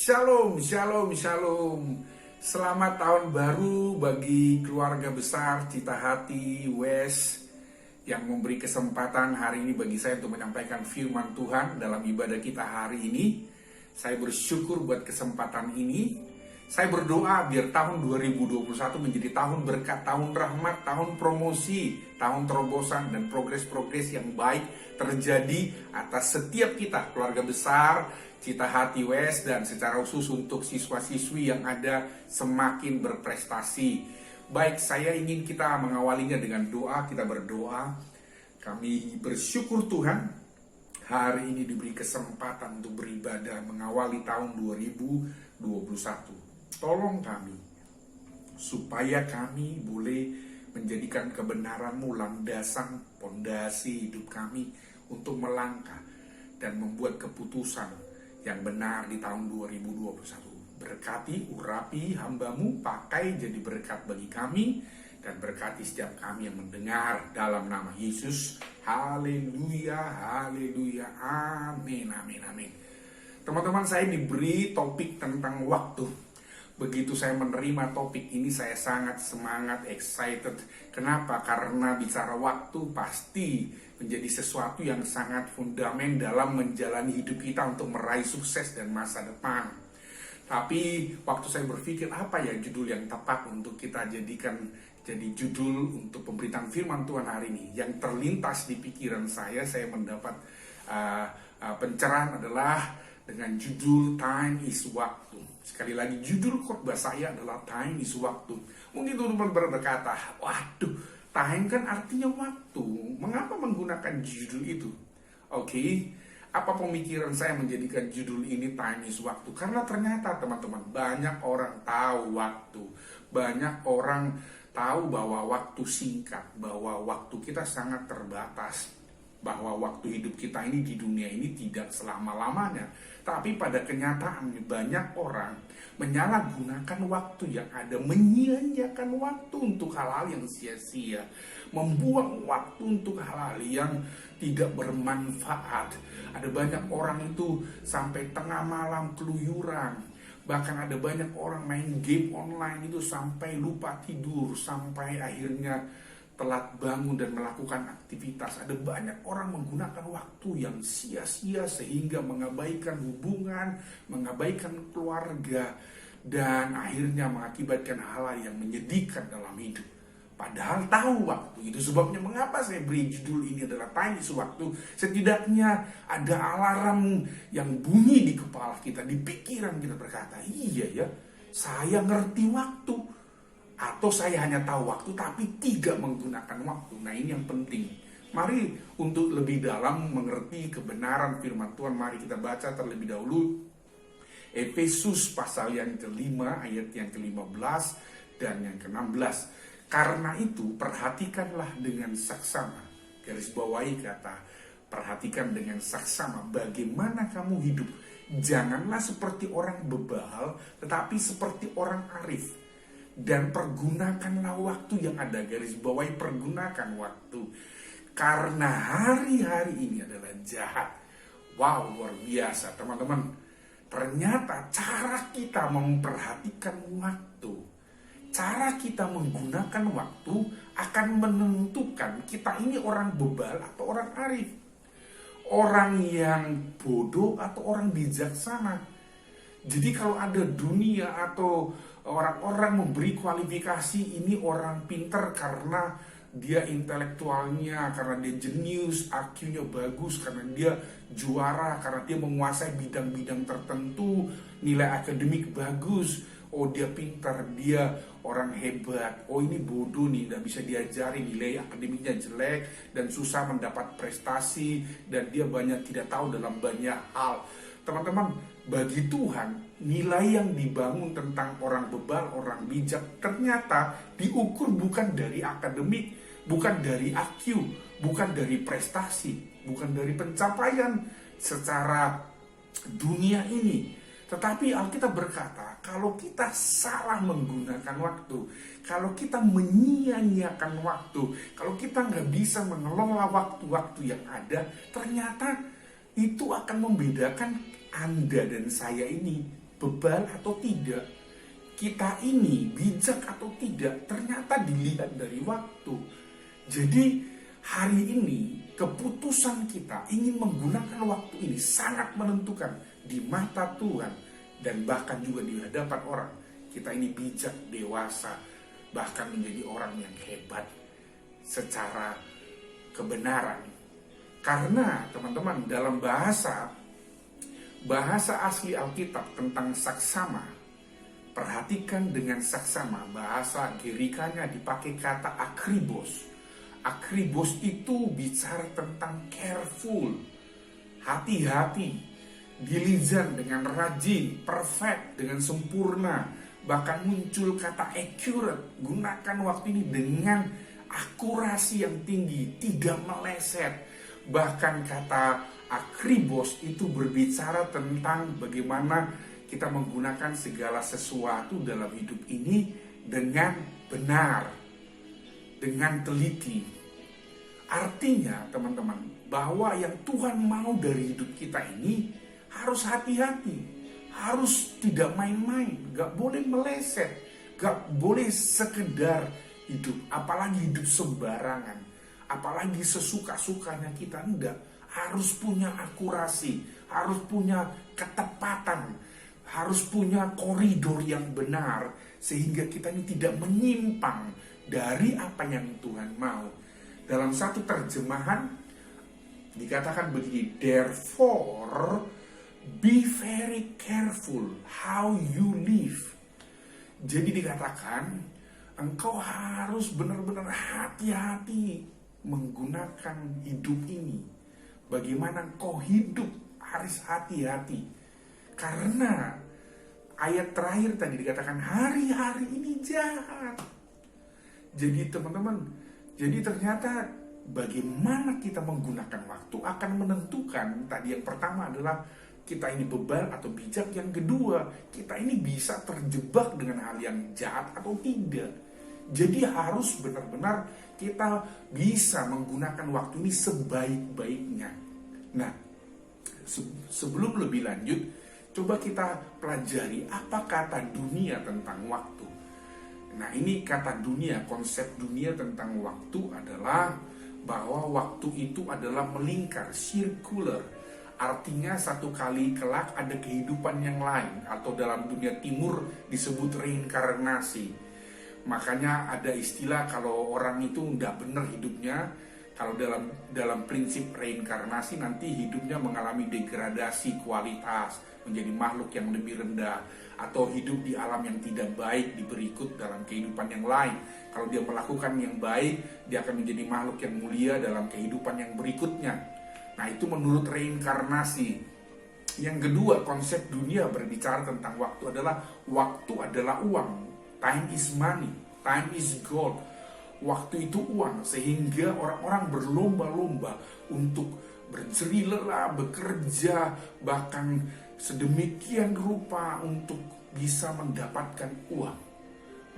Shalom, shalom, shalom. Selamat tahun baru bagi keluarga besar Cita Hati West yang memberi kesempatan hari ini bagi saya untuk menyampaikan firman Tuhan dalam ibadah kita hari ini. Saya bersyukur buat kesempatan ini. Saya berdoa biar tahun 2021 menjadi tahun berkat, tahun rahmat, tahun promosi, tahun terobosan dan progres-progres yang baik terjadi atas setiap kita, keluarga besar Cita Hati West, dan secara khusus untuk siswa-siswi yang ada semakin berprestasi. Baik, saya ingin kita mengawalinya dengan doa. Kita berdoa. Kami bersyukur Tuhan hari ini diberi kesempatan untuk beribadah mengawali tahun 2021. Tolong kami supaya kami boleh menjadikan kebenaran-Mu landasan pondasi hidup kami untuk melangkah dan membuat keputusan yang benar di tahun 2021. Berkati, urapi hamba-Mu, pakai jadi berkat bagi kami, dan berkati setiap kami yang mendengar dalam nama Yesus. Haleluya, haleluya, amin, amin, amin. Teman-teman, saya diberi topik tentang waktu. Begitu saya menerima topik ini, saya sangat semangat, excited. Kenapa? Karena bicara waktu pasti menjadi sesuatu yang sangat fundamental dalam menjalani hidup kita untuk meraih sukses dan masa depan. Tapi waktu saya berpikir apa ya judul yang tepat untuk kita jadikan jadi judul untuk pemberitaan firman Tuhan hari ini, yang terlintas di pikiran saya mendapat pencerahan adalah dengan judul Time is Waktu. Sekali lagi, judul khotbah saya adalah Time is Waktu. Mungkin teman-teman berkata, waduh, time kan artinya waktu. Mengapa menggunakan judul itu? Oke, apa pemikiran saya menjadikan judul ini Time is Waktu? Karena ternyata teman-teman, banyak orang tahu waktu. Banyak orang tahu bahwa waktu singkat, bahwa waktu kita sangat terbatas, bahwa waktu hidup kita ini di dunia ini tidak selama-lamanya. Tapi pada kenyataannya banyak orang menyalahgunakan waktu yang ada, menyia-nyiakan waktu untuk hal-hal yang sia-sia, membuang waktu untuk hal-hal yang tidak bermanfaat. Ada banyak orang itu sampai tengah malam keluyuran. Bahkan ada banyak orang main game online itu sampai lupa tidur, sampai akhirnya telat bangun dan melakukan aktivitas. Ada banyak orang menggunakan waktu yang sia-sia sehingga mengabaikan hubungan, mengabaikan keluarga, dan akhirnya mengakibatkan hal yang menyedihkan dalam hidup. Padahal tahu waktu. Itu sebabnya mengapa saya beri judul ini adalah Time is Waktu. Setidaknya ada alarm yang bunyi di kepala kita, di pikiran kita berkata, iya ya, saya ngerti waktu. Atau saya hanya tahu waktu tapi tidak menggunakan waktu. Nah, ini yang penting. Mari untuk lebih dalam mengerti kebenaran firman Tuhan, mari kita baca terlebih dahulu Efesus pasal yang kelima ayat yang ke-15 dan yang ke-16. Karena itu perhatikanlah dengan saksama. Garis bawahi kata perhatikan dengan saksama bagaimana kamu hidup. Janganlah seperti orang bebal, tetapi seperti orang arif. Dan pergunakanlah waktu yang ada. Garis bawahi pergunakan waktu. Karena hari-hari ini adalah jahat. Wow, luar biasa teman-teman. Ternyata cara kita memperhatikan waktu, cara kita menggunakan waktu akan menentukan kita ini orang bebal atau orang arif, orang yang bodoh atau orang bijaksana. Jadi kalau ada dunia atau orang-orang memberi kualifikasi ini orang pinter karena dia intelektualnya, karena dia jenius, IQ-nya bagus, karena dia juara, karena dia menguasai bidang-bidang tertentu, nilai akademik bagus, oh dia pintar, dia orang hebat, oh ini bodoh nih, tidak bisa diajari, nilai akademiknya jelek, dan susah mendapat prestasi, dan dia banyak tidak tahu dalam banyak hal. Teman-teman, bagi Tuhan, nilai yang dibangun tentang orang bebal, orang bijak, ternyata diukur bukan dari akademik, bukan dari IQ, bukan dari prestasi, bukan dari pencapaian secara dunia ini. Tetapi Alkitab berkata, kalau kita salah menggunakan waktu, kalau kita menyia-nyiakan waktu, kalau kita nggak bisa mengelola waktu-waktu yang ada, ternyata itu akan membedakan Anda dan saya ini bebal atau tidak, kita ini bijak atau tidak, ternyata dilihat dari waktu. Jadi hari ini keputusan kita ingin menggunakan waktu ini sangat menentukan di mata Tuhan dan bahkan juga di hadapan orang. Kita ini bijak, dewasa, bahkan menjadi orang yang hebat secara kebenaran. Karena teman-teman, dalam bahasa asli Alkitab tentang saksama, perhatikan dengan saksama, bahasa Gerikanya dipakai kata akribos. Akribos itu bicara tentang careful, hati-hati, diligent dengan rajin, perfect dengan sempurna. Bahkan muncul kata accurate, gunakan waktu ini dengan akurasi yang tinggi, tidak meleset. Bahkan kata akribos itu berbicara tentang bagaimana kita menggunakan segala sesuatu dalam hidup ini dengan benar, dengan teliti. Artinya teman-teman, bahwa yang Tuhan mau dari hidup kita ini harus hati-hati, harus tidak main-main, gak boleh meleset, gak boleh sekedar hidup, apalagi hidup sembarangan, apalagi sesuka-sukanya kita. Enggak, harus punya akurasi, harus punya ketepatan, harus punya koridor yang benar, sehingga kita ini tidak menyimpang dari apa yang Tuhan mau. Dalam satu terjemahan dikatakan begini, therefore be very careful how you live. Jadi dikatakan engkau harus benar-benar hati-hati menggunakan hidup ini. Bagaimana engkau hidup harus hati-hati. Karena ayat terakhir tadi dikatakan hari-hari ini jahat. Jadi teman-teman, jadi ternyata bagaimana kita menggunakan waktu akan menentukan. Tadi yang pertama adalah kita ini bebal atau bijak. Yang kedua, kita ini bisa terjebak dengan hal yang jahat atau tidak. Jadi harus benar-benar kita bisa menggunakan waktu ini sebaik-baiknya. Nah, sebelum lebih lanjut, coba kita pelajari apa kata dunia tentang waktu. Nah, ini kata dunia, konsep dunia tentang waktu adalah bahwa waktu itu adalah melingkar, circular. Artinya satu kali kelak ada kehidupan yang lain, atau dalam dunia timur disebut reinkarnasi. Makanya ada istilah kalau orang itu tidak benar hidupnya, kalau dalam prinsip reinkarnasi nanti hidupnya mengalami degradasi kualitas, menjadi makhluk yang lebih rendah, atau hidup di alam yang tidak baik di berikut dalam kehidupan yang lain. Kalau dia melakukan yang baik, dia akan menjadi makhluk yang mulia dalam kehidupan yang berikutnya. Nah, itu menurut reinkarnasi. Yang kedua, konsep dunia berbicara tentang waktu adalah uang. Time is money, time is gold. Waktu itu uang, sehingga orang-orang berlomba-lomba untuk berjerih lelah, bekerja, bahkan sedemikian rupa untuk bisa mendapatkan uang.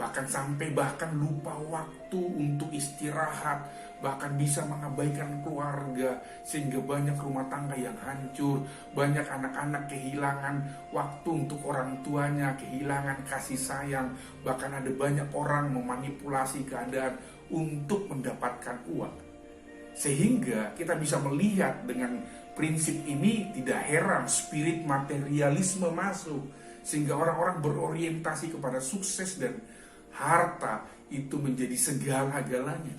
Bahkan lupa waktu untuk istirahat, bahkan bisa mengabaikan keluarga, sehingga banyak rumah tangga yang hancur, banyak anak-anak kehilangan waktu untuk orang tuanya, kehilangan kasih sayang, bahkan ada banyak orang memanipulasi keadaan untuk mendapatkan uang. Sehingga kita bisa melihat dengan prinsip ini, tidak heran spirit materialisme masuk, sehingga orang-orang berorientasi kepada sukses dan harta itu menjadi segala-galanya.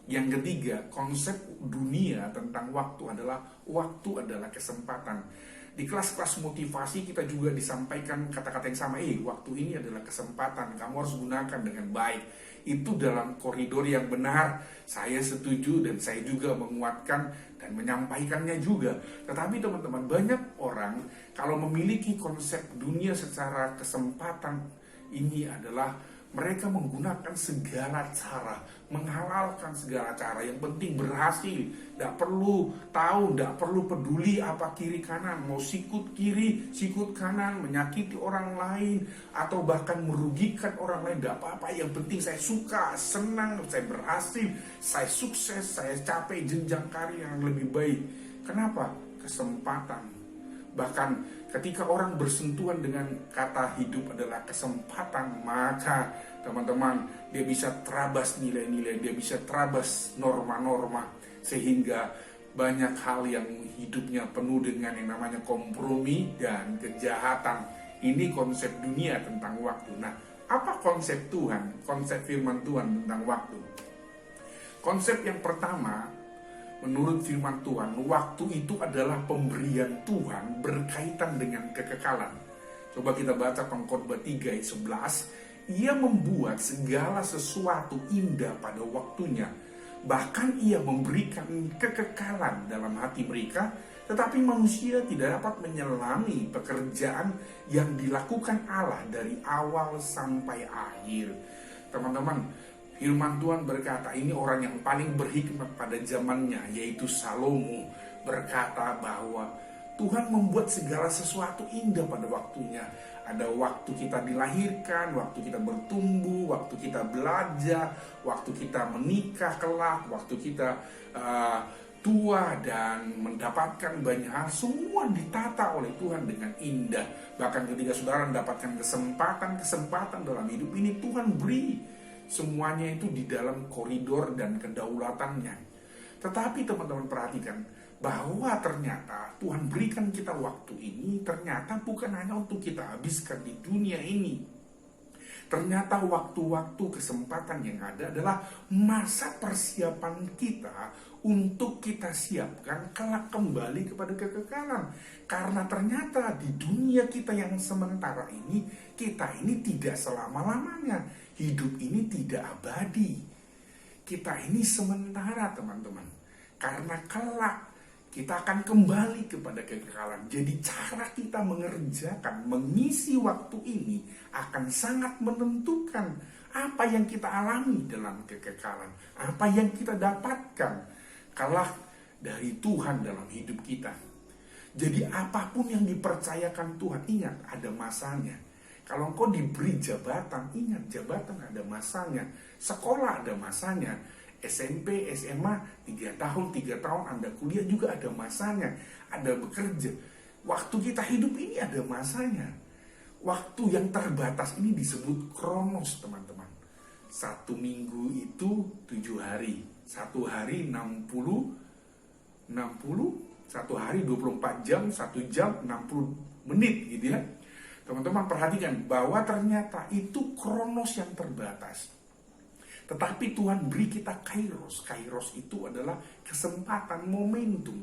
Yang ketiga, konsep dunia tentang waktu adalah kesempatan. Di kelas-kelas motivasi kita juga disampaikan kata-kata yang sama, waktu ini adalah kesempatan, kamu harus gunakan dengan baik. Itu dalam koridor yang benar, saya setuju dan saya juga menguatkan dan menyampaikannya juga. Tetapi teman-teman, banyak orang kalau memiliki konsep dunia secara kesempatan ini adalah mereka menggunakan segala cara, menghalalkan segala cara. Yang penting berhasil, tidak perlu tahu, tidak perlu peduli apa kiri kanan, mau sikut kiri, sikut kanan, menyakiti orang lain, atau bahkan merugikan orang lain, tidak apa-apa. Yang penting saya suka, senang, saya berhasil, saya sukses, saya capai jenjang karir yang lebih baik. Kenapa? Kesempatan. Bahkan ketika orang bersentuhan dengan kata hidup adalah kesempatan, maka teman-teman, dia bisa terabas nilai-nilai, dia bisa terabas norma-norma, sehingga banyak hal yang hidupnya penuh dengan yang namanya kompromi dan kejahatan. Ini konsep dunia tentang waktu. Nah, apa konsep Tuhan, konsep firman Tuhan tentang waktu? Konsep yang pertama, menurut firman Tuhan, waktu itu adalah pemberian Tuhan berkaitan dengan kekekalan. Coba kita baca Pengkhotbah 3 ayat 11. Ia membuat segala sesuatu indah pada waktunya. Bahkan ia memberikan kekekalan dalam hati mereka, tetapi manusia tidak dapat menyelami pekerjaan yang dilakukan Allah dari awal sampai akhir. Teman-teman, firman Tuhan berkata, ini orang yang paling berhikmat pada zamannya, yaitu Salomo, berkata bahwa Tuhan membuat segala sesuatu indah pada waktunya. Ada waktu kita dilahirkan, waktu kita bertumbuh, waktu kita belajar, waktu kita menikah kelak, waktu kita tua dan mendapatkan banyak hal. Semua ditata oleh Tuhan dengan indah. Bahkan ketika saudara mendapatkan kesempatan dalam hidup ini, Tuhan beri semuanya itu di dalam koridor dan kedaulatannya. Tetapi teman-teman perhatikan bahwa ternyata Tuhan berikan kita waktu ini ternyata bukan hanya untuk kita habiskan di dunia ini. Ternyata waktu-waktu kesempatan yang ada adalah masa persiapan kita untuk kita siapkan kelak kembali kepada kekekalan. Karena ternyata di dunia kita yang sementara ini, kita ini tidak selama-lamanya. Hidup ini tidak abadi. Kita ini sementara, teman-teman. Karena kelak kita akan kembali kepada kekekalan. Jadi cara kita mengerjakan, mengisi waktu ini akan sangat menentukan apa yang kita alami dalam kekekalan, apa yang kita dapatkan kelak dari Tuhan dalam hidup kita. Jadi apapun yang dipercayakan Tuhan, ingat ada masanya. Kalau engkau diberi jabatan, ingat jabatan ada masanya. Sekolah ada masanya. SMP, SMA, 3 tahun Anda kuliah juga ada masanya. Ada bekerja. Waktu kita hidup ini ada masanya. Waktu yang terbatas ini disebut kronos, teman-teman. 1 minggu itu 7 hari. 1 hari 60, 1 hari 24 jam, 1 jam 60 menit gitu ya. Teman-teman perhatikan bahwa ternyata itu kronos yang terbatas. Tetapi Tuhan beri kita kairos. Kairos itu adalah kesempatan, momentum.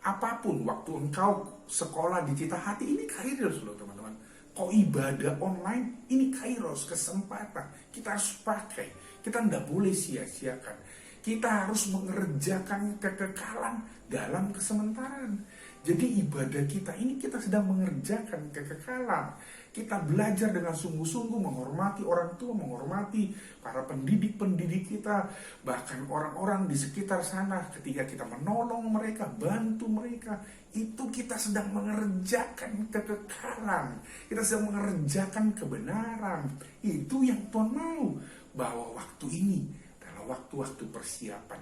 Apapun waktu engkau sekolah di Cita Hati, ini kairos loh teman-teman. Kau ibadah online, ini kairos, kesempatan. Kita harus pakai. Kita tidak boleh sia-siakan. Kita harus mengerjakan kekekalan dalam kesementaraan. Jadi ibadah kita ini kita sedang mengerjakan kekekalan. Kita belajar dengan sungguh-sungguh menghormati orang tua, menghormati para pendidik-pendidik kita, bahkan orang-orang di sekitar sana. Ketika kita menolong mereka, bantu mereka, itu kita sedang mengerjakan kekekalan. Kita sedang mengerjakan kebenaran. Itu yang Tuhan mau, bahwa waktu ini adalah waktu-waktu persiapan.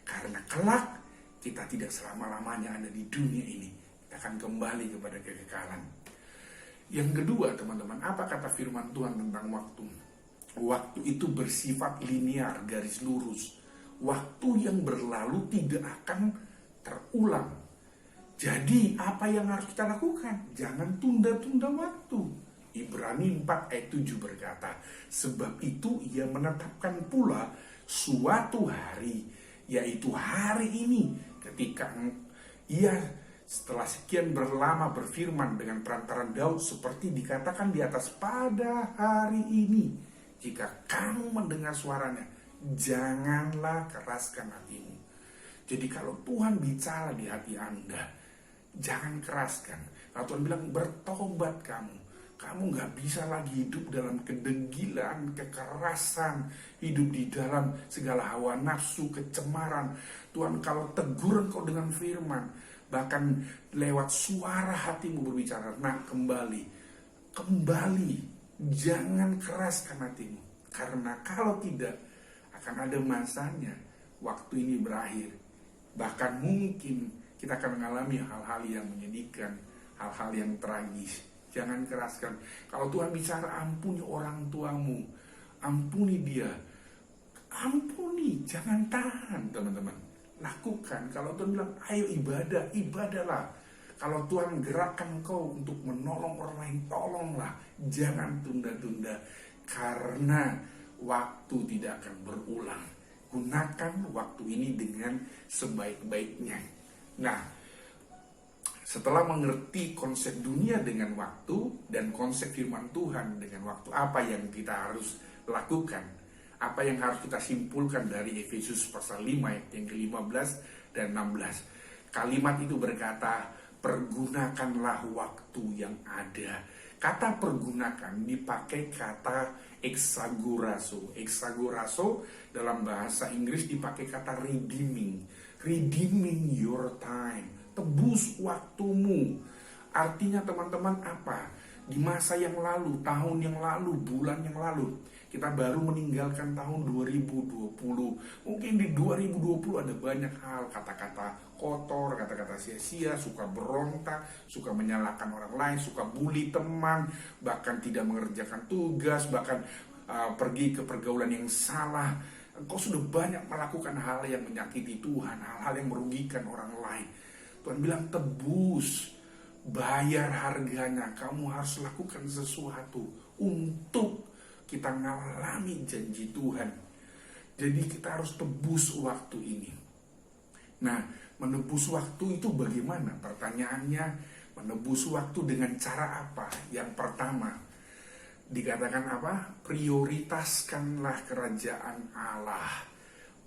Karena kelak kita tidak selama-lamanya ada di dunia ini. Kita akan kembali kepada kekekalan. Yang kedua, teman-teman, apa kata firman Tuhan tentang waktu? Waktu itu bersifat linear, garis lurus. Waktu yang berlalu tidak akan terulang. Jadi, apa yang harus kita lakukan? Jangan tunda-tunda waktu. Ibrani 4 ayat 7 berkata, sebab itu ia menetapkan pula suatu hari, yaitu hari ini, ketika ia setelah sekian berlama berfirman dengan perantaran Daud seperti dikatakan di atas, pada hari ini jika kamu mendengar suaranya, janganlah keraskan hatimu. Jadi kalau Tuhan bicara di hati Anda, jangan keraskan. Kalau Tuhan bilang bertobat kamu gak bisa lagi hidup dalam kedegilan, kekerasan, hidup di dalam segala hawa nafsu, kecemaran. Tuhan kalau tegur engkau dengan firman, bahkan lewat suara hatimu berbicara, nah kembali, jangan keraskan hatimu. Karena kalau tidak, akan ada masanya, waktu ini berakhir. Bahkan mungkin kita akan mengalami hal-hal yang menyedihkan, hal-hal yang tragis. Jangan keraskan. Kalau Tuhan bicara ampuni orang tuamu, ampuni dia, ampuni, jangan tahan teman-teman. Lakukan. Kalau Tuhan bilang ayo ibadah, ibadahlah. Kalau Tuhan gerakkan engkau untuk menolong orang lain, tolonglah. Jangan tunda-tunda, karena waktu tidak akan berulang. Gunakan waktu ini dengan sebaik-baiknya. Nah, setelah mengerti konsep dunia dengan waktu dan konsep firman Tuhan dengan waktu, apa yang kita harus lakukan? Apa yang harus kita simpulkan dari Efesus pasal 5 ayat yang ke-15 dan 16? Kalimat itu berkata, pergunakanlah waktu yang ada. Kata pergunakan dipakai kata exagorazo. Exagorazo dalam bahasa Inggris dipakai kata redeeming. Redeeming your time. Tebus waktumu. Artinya teman-teman apa? Di masa yang lalu, tahun yang lalu, bulan yang lalu, kita baru meninggalkan tahun 2020. Mungkin di 2020 ada banyak hal, kata-kata kotor, kata-kata sia-sia, suka berontak, suka menyalahkan orang lain, suka bully teman, bahkan tidak mengerjakan tugas, bahkan pergi ke pergaulan yang salah. Engkau sudah banyak melakukan hal yang menyakiti Tuhan, hal-hal yang merugikan orang lain. Tuhan bilang tebus, bayar harganya. Kamu harus lakukan sesuatu untuk kita mengalami janji Tuhan. Jadi kita harus tebus waktu ini. Nah, menebus waktu itu bagaimana? Pertanyaannya, menebus waktu dengan cara apa? Yang pertama, dikatakan apa? Prioritaskanlah kerajaan Allah.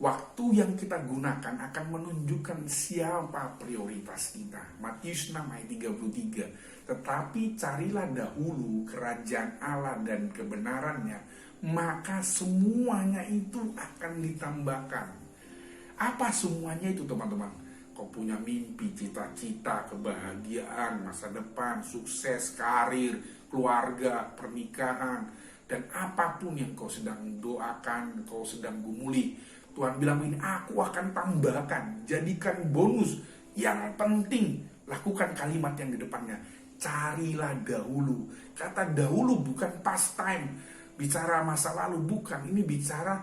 Waktu yang kita gunakan akan menunjukkan siapa prioritas kita. Matius 6 ayat 33. Tetapi carilah dahulu kerajaan Allah dan kebenarannya, maka semuanya itu akan ditambahkan. Apa semuanya itu teman-teman? Kau punya mimpi, cita-cita, kebahagiaan, masa depan, sukses, karir, keluarga, pernikahan, dan apapun yang kau sedang doakan, kau sedang gumuli, Tuhan bilang ini aku akan tambahkan, jadikan bonus. Yang penting lakukan kalimat yang di depannya, carilah dahulu. Kata dahulu bukan past time, bicara masa lalu, bukan. Ini bicara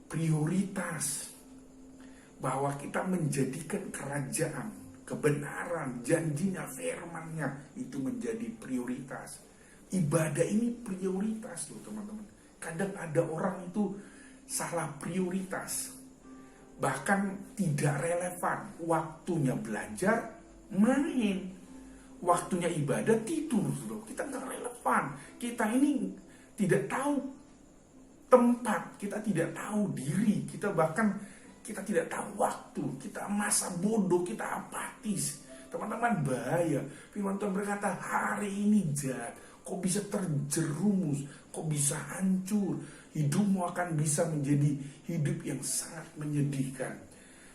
prioritas, bahwa kita menjadikan kerajaan, kebenaran, janjinya, firmannya itu menjadi prioritas. Ibadah ini prioritas loh teman-teman. Kadang ada orang itu salah prioritas, bahkan tidak relevan. Waktunya belajar, main. Waktunya ibadah, tidur. Kita nggak relevan. Kita ini tidak tahu tempat, kita tidak tahu diri, kita bahkan kita tidak tahu waktu, kita masa bodoh, kita apatis. Teman-teman, bahaya. Firman Tuhan berkata, hari ini jahat, kok bisa terjerumus, kok bisa hancur. Hidupmu akan bisa menjadi hidup yang sangat menyedihkan.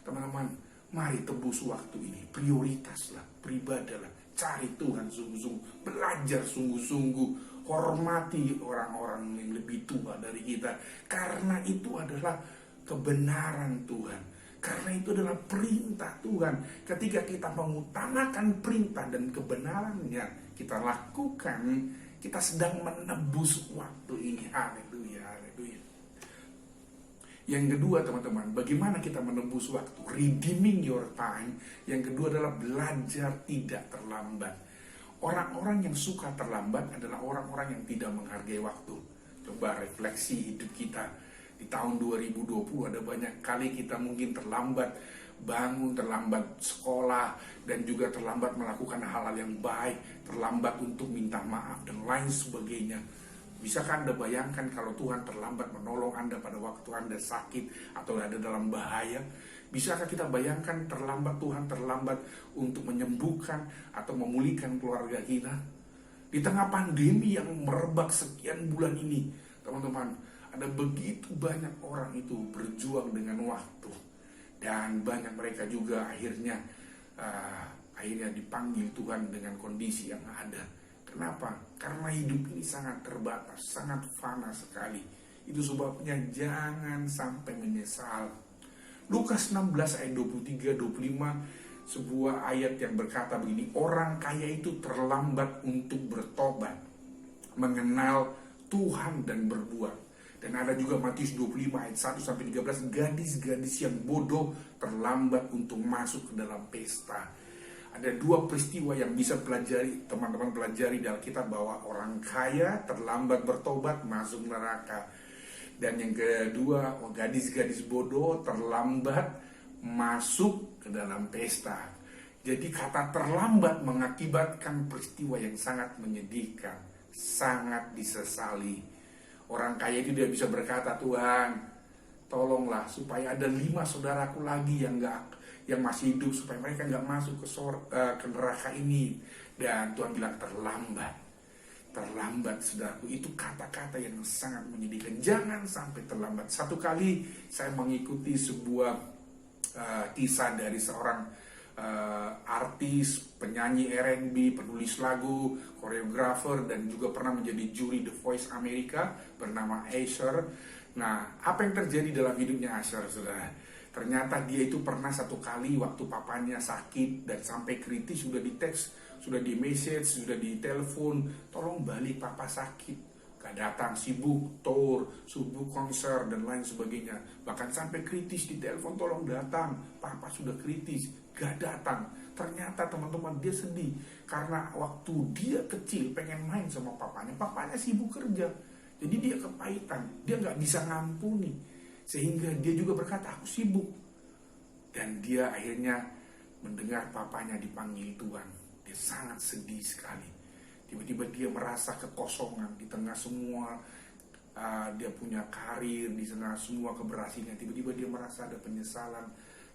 Teman-teman, mari tebus waktu ini. Prioritaslah, beribadahlah, cari Tuhan sungguh-sungguh, belajar sungguh-sungguh, hormati orang-orang yang lebih tua dari kita. Karena itu adalah kebenaran Tuhan. Karena itu adalah perintah Tuhan. Ketika kita mengutamakan perintah dan kebenarannya, kita lakukan, kita sedang menebus waktu ini. Haleluya, haleluya. Yang kedua teman-teman, bagaimana kita menebus waktu? Redeeming your time. Yang kedua adalah belajar tidak terlambat. Orang-orang yang suka terlambat adalah orang-orang yang tidak menghargai waktu. Coba refleksi hidup kita. Di tahun 2020 ada banyak kali kita mungkin terlambat bangun, terlambat sekolah, dan juga terlambat melakukan hal-hal yang baik, terlambat untuk minta maaf dan lain sebagainya. Bisakah Anda bayangkan kalau Tuhan terlambat menolong Anda pada waktu Anda sakit atau ada dalam bahaya? Bisakah kita bayangkan Tuhan terlambat untuk menyembuhkan atau memulihkan keluarga kita? Di tengah pandemi yang merebak sekian bulan ini, teman-teman, ada begitu banyak orang itu berjuang dengan waktu. Dan banyak mereka juga akhirnya dipanggil Tuhan dengan kondisi yang ada. Kenapa? Karena hidup ini sangat terbatas, sangat fana sekali. Itu sebabnya jangan sampai menyesal. Lukas 16 ayat 23-25, sebuah ayat yang berkata begini, orang kaya itu terlambat untuk bertobat, mengenal Tuhan dan berbuat. Dan ada juga Matius 25 ayat 1-13, gadis-gadis yang bodoh terlambat untuk masuk ke dalam pesta. Ada dua peristiwa yang bisa teman-teman pelajari dalam Alkitab, bahwa orang kaya terlambat bertobat masuk neraka. Dan yang kedua, gadis-gadis bodoh terlambat masuk ke dalam pesta. Jadi kata terlambat mengakibatkan peristiwa yang sangat menyedihkan, sangat disesali. Orang kaya itu dia bisa berkata, Tuhan, tolonglah supaya ada 5 saudaraku lagi yang masih hidup, supaya mereka nggak masuk ke neraka ini. Dan Tuhan bilang terlambat saudaraku. Itu kata-kata yang sangat menyedihkan. Jangan sampai terlambat. Satu kali saya mengikuti sebuah kisah dari seorang artis, penyanyi R&B, penulis lagu, koreografer, dan juga pernah menjadi juri The Voice Amerika, bernama Asher. Nah, apa yang terjadi dalam hidupnya Asher, saudara? Ternyata dia itu pernah satu kali waktu papanya sakit dan sampai kritis, sudah di teks, sudah di message, sudah di telepon, tolong balik, papa sakit. Gak datang, sibuk tour, sibuk konser dan lain sebagainya. Bahkan sampai kritis di telepon, tolong datang, papa sudah kritis, gak datang. Ternyata teman-teman, dia sedih karena waktu dia kecil pengen main sama papanya sibuk kerja. Jadi dia kepahitan, dia gak bisa ngampuni, sehingga dia juga berkata, aku sibuk. Dan dia akhirnya mendengar papanya dipanggil Tuhan. Dia sangat sedih sekali. Tiba-tiba dia merasa kekosongan di tengah semua dia punya karir, di tengah semua keberhasilan. Tiba-tiba dia merasa ada penyesalan,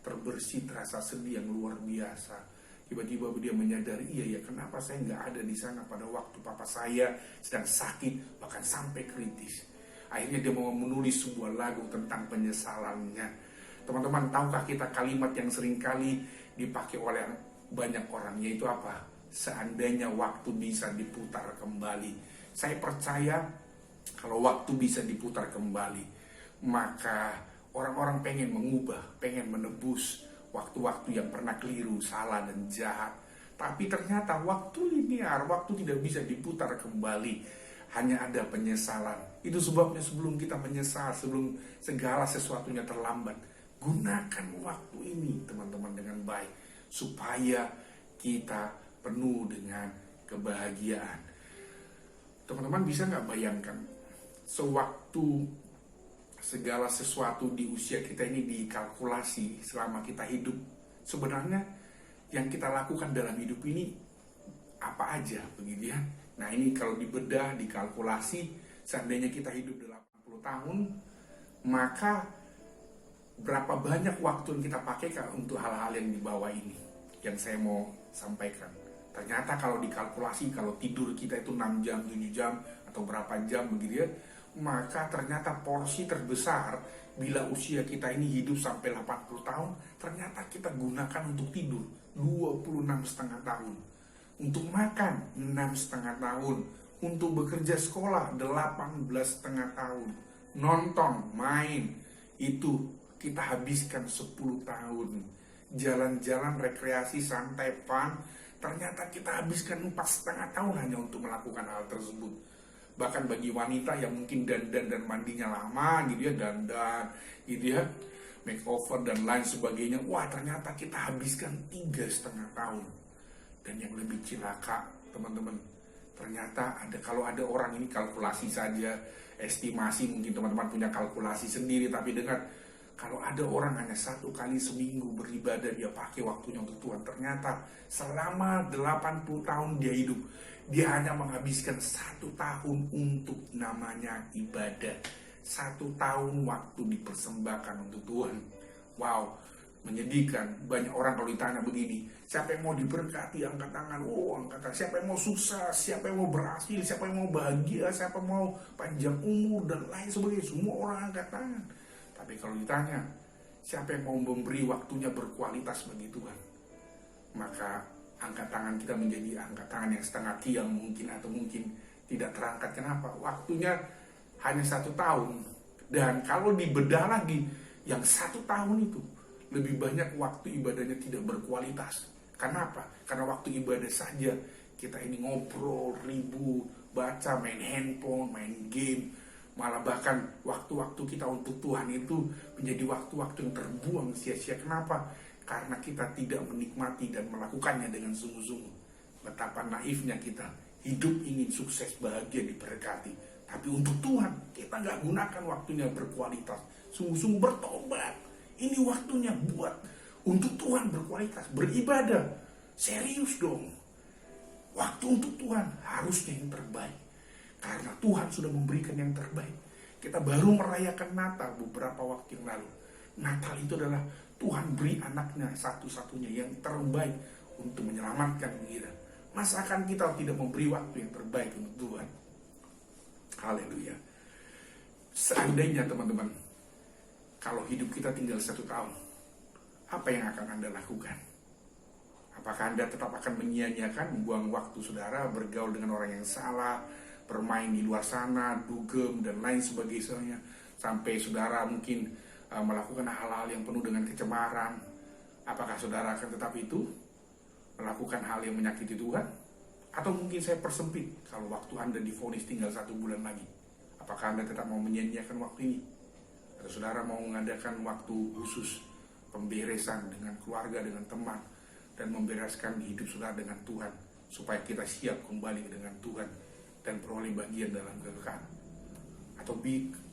terbersit rasa sedih yang luar biasa. Tiba-tiba dia menyadari, iya kenapa saya nggak ada di sana pada waktu papa saya sedang sakit, bahkan sampai kritis. Akhirnya dia mau menulis sebuah lagu tentang penyesalannya. Teman-teman, tahukah kita kalimat yang seringkali dipakai oleh banyak orang, yaitu apa? Seandainya waktu bisa diputar kembali. Saya percaya kalau waktu bisa diputar kembali, maka orang-orang pengen mengubah, pengen menebus waktu-waktu yang pernah keliru, salah dan jahat. Tapi ternyata waktu linear, waktu tidak bisa diputar kembali. Hanya ada penyesalan. Itu sebabnya sebelum kita menyesal, sebelum segala sesuatunya terlambat, gunakan waktu ini teman-teman dengan baik, supaya kita penuh dengan kebahagiaan. Teman-teman bisa nggak bayangkan, sewaktu segala sesuatu di usia kita ini dikalkulasi selama kita hidup, sebenarnya yang kita lakukan dalam hidup ini apa aja, begitu ya. Nah ini kalau dibedah, dikalkulasi, seandainya kita hidup 80 tahun, maka berapa banyak waktu yang kita pakai untuk hal-hal yang di bawah ini, yang saya mau sampaikan. Ternyata kalau dikalkulasi, kalau tidur kita itu 6 jam, 7 jam, atau berapa jam begitu ya, maka ternyata porsi terbesar bila usia kita ini hidup sampai 80 tahun, ternyata kita gunakan untuk tidur 26,5 tahun, untuk makan 6,5 tahun, untuk bekerja sekolah 18,5 tahun, nonton, main, itu kita habiskan 10 tahun, jalan-jalan, rekreasi, santai, fun, ternyata kita habiskan 4,5 tahun hanya untuk melakukan hal tersebut. Bahkan bagi wanita yang mungkin dandan dan mandinya lama gitu ya, dandan gitu ya, makeover dan lain sebagainya, wah ternyata kita habiskan 3,5 tahun. Dan yang lebih cilaka teman-teman, ternyata kalau ada orang ini kalkulasi saja, estimasi, mungkin teman-teman punya kalkulasi sendiri, tapi dengar, kalau ada orang hanya 1 kali seminggu beribadah, dia pakai waktunya untuk Tuhan, ternyata selama 80 tahun dia hidup, dia hanya menghabiskan 1 tahun untuk namanya ibadah. 1 tahun waktu dipersembahkan untuk Tuhan. Wow, menyedihkan. Banyak orang kalau ditanya begini, siapa yang mau diberkati, angkat tangan. Angkat tangan. Siapa yang mau sukses, siapa yang mau berhasil, siapa yang mau bahagia, siapa yang mau panjang umur dan lain sebagainya. Semua orang angkat tangan. Tapi kalau ditanya, siapa yang mau memberi waktunya berkualitas bagi Tuhan, maka angkat tangan kita menjadi angkat tangan yang setengah tiang mungkin, atau mungkin tidak terangkat. Kenapa? Waktunya hanya 1 tahun. Dan kalau dibedah lagi, yang 1 tahun itu lebih banyak waktu ibadahnya tidak berkualitas. Kenapa? Karena waktu ibadah saja kita ini ngobrol, ribut, baca, main handphone, main game. Malah bahkan waktu-waktu kita untuk Tuhan itu menjadi waktu-waktu yang terbuang sia-sia. Kenapa? Karena kita tidak menikmati dan melakukannya dengan sungguh-sungguh. Betapa naifnya kita, hidup ingin sukses, bahagia, diberkati. Tapi untuk Tuhan, kita nggak gunakan waktunya berkualitas. Sungguh-sungguh bertobat. Ini waktunya buat untuk Tuhan berkualitas, beribadah. Serius dong. Waktu untuk Tuhan harusnya yang terbaik. Karena Tuhan sudah memberikan yang terbaik. Kita baru merayakan Natal beberapa waktu yang lalu. Natal itu adalah Tuhan beri anaknya satu-satunya yang terbaik untuk menyelamatkan kita. Masakan kita tidak memberi waktu yang terbaik untuk Tuhan? Haleluya. Seandainya teman-teman, kalau hidup kita tinggal 1 tahun, apa yang akan Anda lakukan? Apakah Anda tetap akan menyia-nyiakan, membuang waktu saudara, bergaul dengan orang yang salah, bermain di luar sana, dugem, dan lain sebagainya, sampai saudara mungkin melakukan hal-hal yang penuh dengan kecemaran? Apakah saudara akan tetap itu? Melakukan hal yang menyakiti Tuhan? Atau mungkin saya persempit, kalau waktu Anda divonis tinggal 1 bulan lagi, apakah Anda tetap mau menyia-nyiakan waktu ini? Atau saudara mau mengadakan waktu khusus, pemberesan dengan keluarga, dengan teman, dan membereskan hidup saudara dengan Tuhan, supaya kita siap kembali dengan Tuhan dan peroleh bagian dalam kekekalan?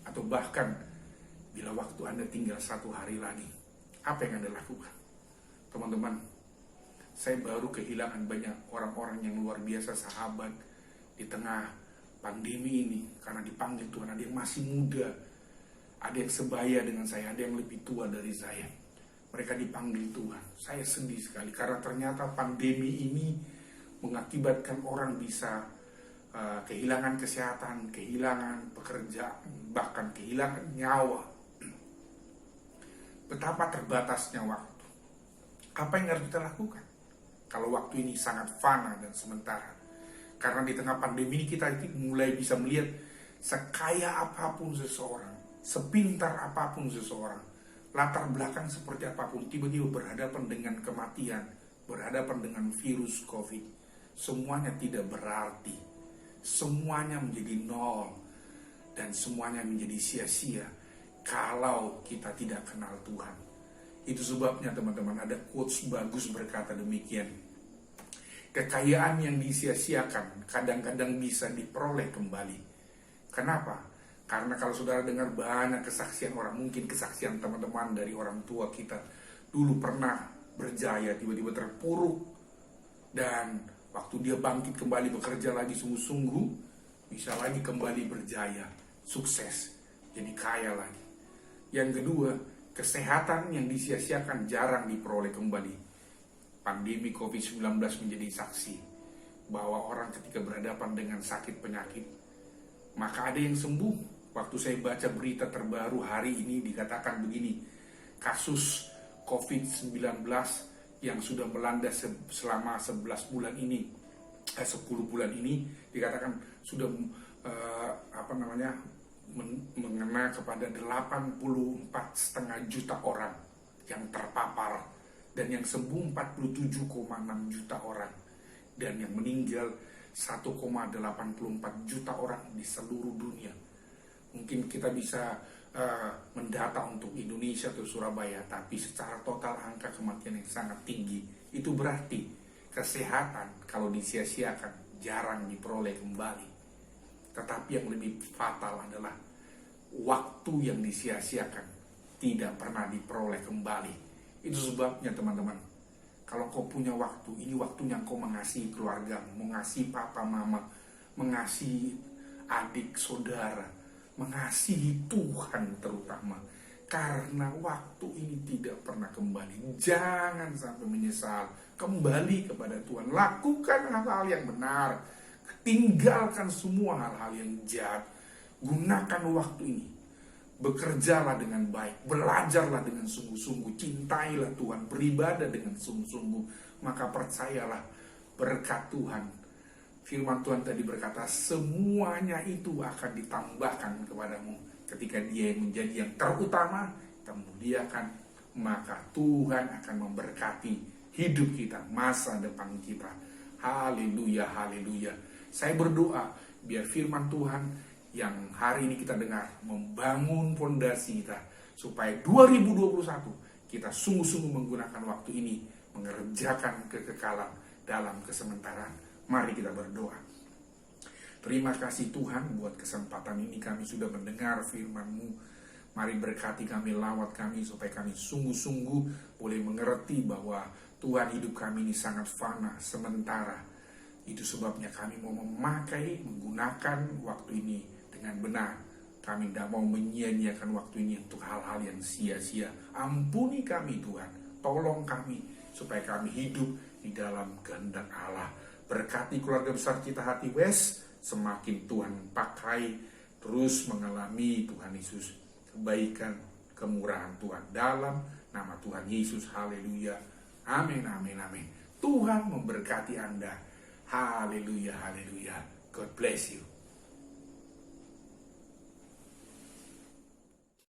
Atau bahkan bila waktu Anda tinggal 1 hari lagi, apa yang Anda lakukan? Teman-teman, saya baru kehilangan banyak orang-orang yang luar biasa, sahabat, di tengah pandemi ini, karena dipanggil Tuhan. Ada yang masih muda, ada yang sebaya dengan saya, ada yang lebih tua dari saya. Mereka dipanggil Tuhan. Saya sedih sekali, karena ternyata pandemi ini mengakibatkan orang bisa kehilangan kesehatan, kehilangan pekerjaan, bahkan kehilangan nyawa. Betapa terbatasnya waktu. Apa yang harus kita lakukan kalau waktu ini sangat fana dan sementara? Karena di tengah pandemi ini kita mulai bisa melihat sekaya apapun seseorang, sepintar apapun seseorang, latar belakang seperti apapun, tiba-tiba berhadapan dengan kematian, berhadapan dengan virus COVID, semuanya tidak berarti, semuanya menjadi nol, dan semuanya menjadi sia-sia kalau kita tidak kenal Tuhan. Itu sebabnya teman-teman, ada quotes bagus berkata demikian: kekayaan yang disia-siakan kadang-kadang bisa diperoleh kembali. Kenapa? Karena kalau saudara dengar banyak kesaksian orang, mungkin kesaksian teman-teman dari orang tua kita, dulu pernah berjaya, tiba-tiba terpuruk, dan waktu dia bangkit kembali bekerja lagi sungguh-sungguh, bisa lagi kembali berjaya, sukses, jadi kaya lagi. Yang kedua, kesehatan yang disia-siakan jarang diperoleh kembali. Pandemi COVID-19 menjadi saksi bahwa orang ketika berhadapan dengan sakit penyakit, maka ada yang sembuh. Waktu saya baca berita terbaru hari ini dikatakan begini, kasus COVID-19 yang sudah melanda selama 11 bulan ini, 10 bulan ini, dikatakan sudah mengena kepada 84,5 juta orang yang terpapar, dan yang sembuh 47,6 juta orang, dan yang meninggal 1,84 juta orang di seluruh dunia. Mungkin kita bisa mendata untuk Indonesia atau Surabaya, tapi secara total angka kematian yang sangat tinggi. Itu berarti kesehatan kalau disia-siakan jarang diperoleh kembali. Tetapi yang lebih fatal adalah waktu yang disia-siakan tidak pernah diperoleh kembali. Itu sebabnya teman-teman, kalau kau punya waktu, ini waktunya kau mengasihi keluarga, mengasihi papa mama, mengasihi adik saudara, mengasihi Tuhan terutama. Karena waktu ini tidak pernah kembali. Jangan sampai menyesal. Kembali kepada Tuhan. Lakukan hal-hal yang benar. Tinggalkan semua hal-hal yang jahat. Gunakan waktu ini. Bekerjalah dengan baik. Belajarlah dengan sungguh-sungguh. Cintailah Tuhan. Beribadah dengan sungguh-sungguh. Maka percayalah berkat Tuhan. Firman Tuhan tadi berkata, semuanya itu akan ditambahkan kepadamu. Ketika Dia yang menjadi yang terutama, kita muliakan, maka Tuhan akan memberkati hidup kita, masa depan kita. Haleluya, haleluya. Saya berdoa biar firman Tuhan yang hari ini kita dengar membangun fondasi kita, supaya 2021 kita sungguh-sungguh menggunakan waktu ini mengerjakan kekekalan dalam kesementaraan. Mari kita berdoa. Terima kasih Tuhan buat kesempatan ini, kami sudah mendengar firman-Mu. Mari berkati kami, lawat kami, supaya kami sungguh-sungguh boleh mengerti bahwa Tuhan, hidup kami ini sangat fana, sementara. Itu sebabnya kami mau menggunakan waktu ini dengan benar. Kami tidak mau menyia-nyiakan waktu ini untuk hal-hal yang sia-sia. Ampuni kami Tuhan, tolong kami, supaya kami hidup di dalam kehendak Allah. Berkati keluarga besar Cita Hati West, semakin Tuhan pakai, terus mengalami Tuhan Yesus kebaikan, kemurahan Tuhan, dalam nama Tuhan Yesus. Haleluya, amin, amin, amin. Tuhan memberkati Anda. Haleluya, haleluya. God bless you.